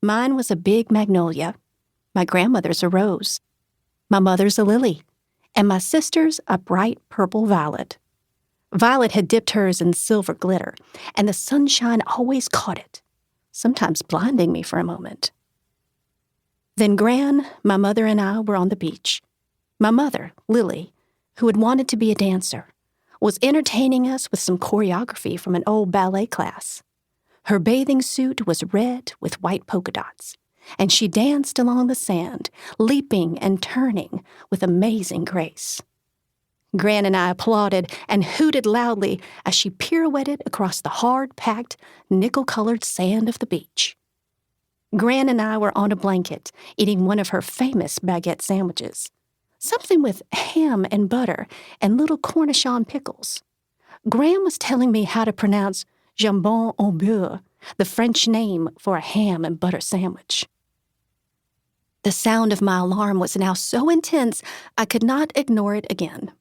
Mine was a big magnolia. My grandmother's a rose. My mother's a lily. And my sister's a bright purple violet. Violet had dipped hers in silver glitter, and the sunshine always caught it, sometimes blinding me for a moment. Then Gran, my mother, and I were on the beach. My mother, Lily, who had wanted to be a dancer, was entertaining us with some choreography from an old ballet class. Her bathing suit was red with white polka dots, and she danced along the sand, leaping and turning with amazing grace. Gran and I applauded and hooted loudly as she pirouetted across the hard-packed, nickel-colored sand of the beach. Gran and I were on a blanket, eating one of her famous baguette sandwiches, something with ham and butter and little Cornichon pickles. Gran was telling me how to pronounce jambon au beurre, the French name for a ham and butter sandwich. The sound of my alarm was now so intense I could not ignore it again.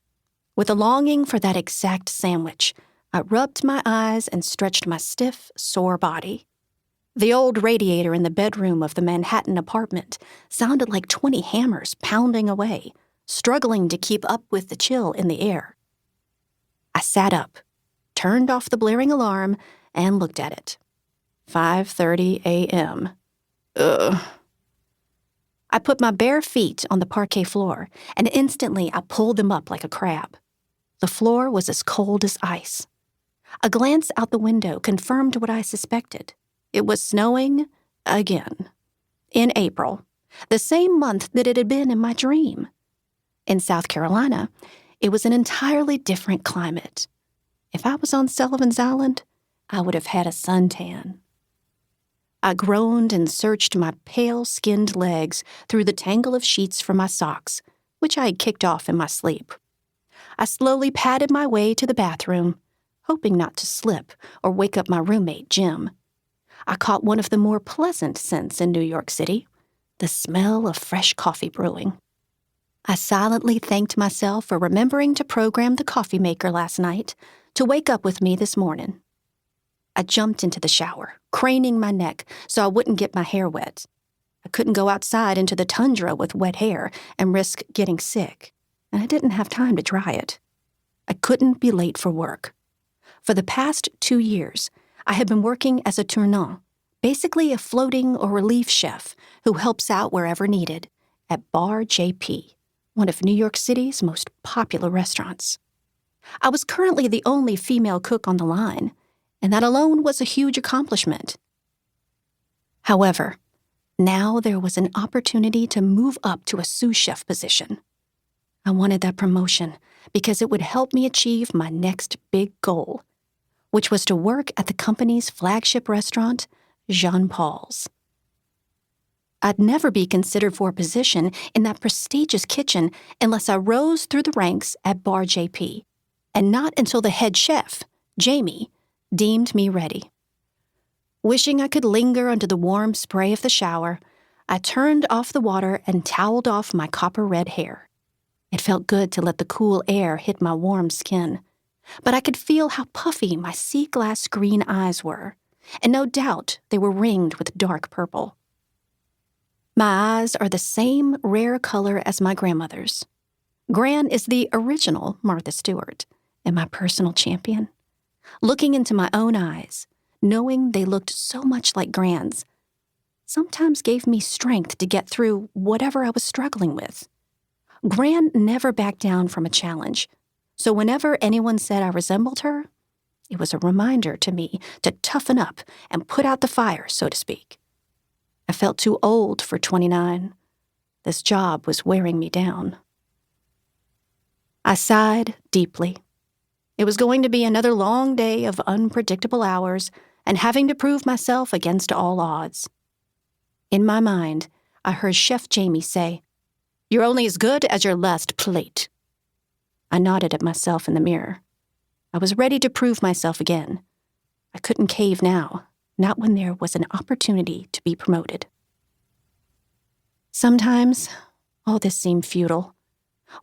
With a longing for that exact sandwich, I rubbed my eyes and stretched my stiff, sore body. The old radiator in the bedroom of the Manhattan apartment sounded like 20 hammers pounding away, struggling to keep up with the chill in the air. I sat up, turned off the blaring alarm, and looked at it. 5:30 a.m. Ugh. I put my bare feet on the parquet floor, and instantly I pulled them up like a crab. The floor was as cold as ice. A glance out the window confirmed what I suspected. It was snowing again. In April, the same month that it had been in my dream. In South Carolina, it was an entirely different climate. If I was on Sullivan's Island, I would have had a suntan. I groaned and searched my pale-skinned legs through the tangle of sheets from my socks, which I had kicked off in my sleep. I slowly padded my way to the bathroom, hoping not to slip or wake up my roommate, Jim. I caught one of the more pleasant scents in New York City, the smell of fresh coffee brewing. I silently thanked myself for remembering to program the coffee maker last night to wake up with me this morning. I jumped into the shower, craning my neck so I wouldn't get my hair wet. I couldn't go outside into the tundra with wet hair and risk getting sick, and I didn't have time to dry it. I couldn't be late for work. For the past 2 years, I had been working as a tournant, basically a floating or relief chef who helps out wherever needed, at Bar JP, one of New York City's most popular restaurants. I was currently the only female cook on the line, and that alone was a huge accomplishment. However, now there was an opportunity to move up to a sous chef position. I wanted that promotion because it would help me achieve my next big goal, which was to work at the company's flagship restaurant, Jean Paul's. I'd never be considered for a position in that prestigious kitchen unless I rose through the ranks at Bar JP, and not until the head chef, Jamie, deemed me ready. Wishing I could linger under the warm spray of the shower, I turned off the water and toweled off my copper-red hair. It felt good to let the cool air hit my warm skin, but I could feel how puffy my sea glass green eyes were, and no doubt they were ringed with dark purple. My eyes are the same rare color as my grandmother's. Gran is the original Martha Stewart, and my personal champion. Looking into my own eyes, knowing they looked so much like Gran's, sometimes gave me strength to get through whatever I was struggling with. Gran never backed down from a challenge, so whenever anyone said I resembled her, it was a reminder to me to toughen up and put out the fire, so to speak. I felt too old for 29. This job was wearing me down. I sighed deeply. It was going to be another long day of unpredictable hours and having to prove myself against all odds. In my mind, I heard Chef Jamie say, "You're only as good as your last plate." I nodded at myself in the mirror. I was ready to prove myself again. I couldn't cave now, not when there was an opportunity to be promoted. Sometimes, all this seemed futile.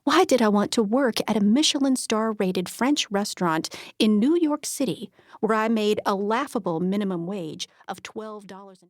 Why did I want to work at a Michelin star-rated French restaurant in New York City where I made a laughable minimum wage of $12 an hour?